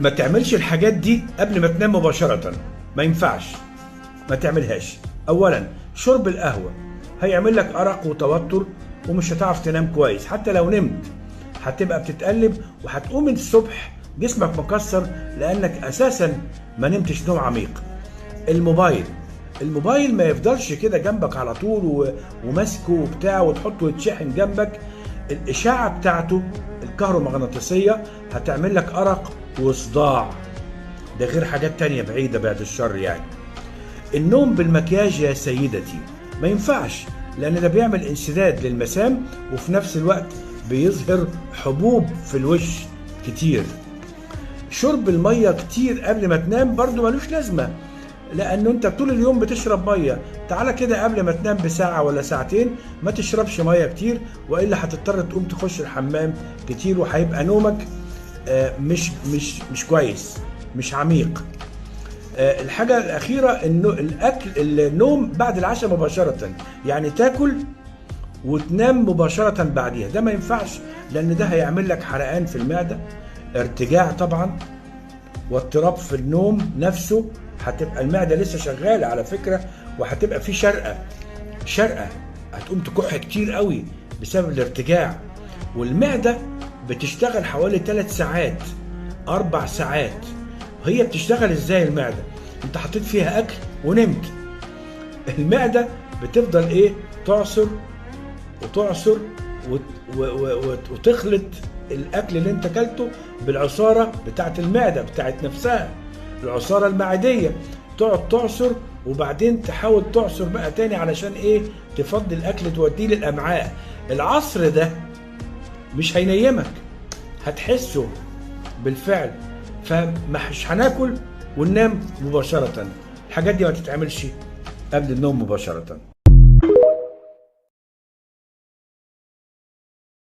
ما تعملش الحاجات دي قبل ما تنام مباشرة، ما ينفعش، ما تعملهاش. اولا شرب القهوة هيعمل لك ارق وتوتر ومش هتعرف تنام كويس، حتى لو نمت هتبقى بتتقلب وهتقوم الصبح جسمك مكسر لانك اساسا ما نمتش نوم عميق. الموبايل ما يفضلش كده جنبك على طول وماسكه وبتاع وتحطه يتشحن جنبك. الاشعة بتاعته الكهرومغناطيسية هتعمل لك ارق وصداع، ده غير حاجات تانية بعيدة بعد الشر يعني. النوم بالمكياج يا سيدتي ما ينفعش، لان ده بيعمل انسداد للمسام وفي نفس الوقت بيظهر حبوب في الوش كتير. شرب المية كتير قبل ما تنام برضو ملوش لازمة، لانه انت طول اليوم بتشرب مية. تعالى كده قبل ما تنام بساعة ولا ساعتين ما تشربش مية كتير، والا هتضطر تقوم تخش الحمام كتير وهيبقى نومك مش كويس، مش عميق. الحاجة الأخيرة إنه النوم بعد العشاء مباشرة، يعني تاكل وتنام مباشرة بعديها، ده ما ينفعش، لأن ده هيعمل لك حرقان في المعدة، ارتجاع طبعا، واضطراب في النوم نفسه. هتبقى المعدة لسه شغالة على فكرة، وهتبقى في شرقة هتقوم تكح كتير قوي بسبب الارتجاع. والمعدة بتشتغل حوالي 3 ساعات 4 ساعات. هي بتشتغل ازاي المعدة؟ انت حطيت فيها اكل ونمت، المعدة بتفضل ايه؟ تعصر وتعصر وتخلط الاكل اللي انت اكلته بالعصارة بتاعت المعدة بتاعت نفسها، العصارة المعدية. تقعد تعصر وبعدين تحاول تعصر بقى تاني علشان ايه؟ تفضي الاكل توديه للامعاء. العصر ده مش هينيمك، هتحسه بالفعل. فمش هناكل وننام مباشرة، الحاجات دي ما تتعملش قبل النوم مباشرة.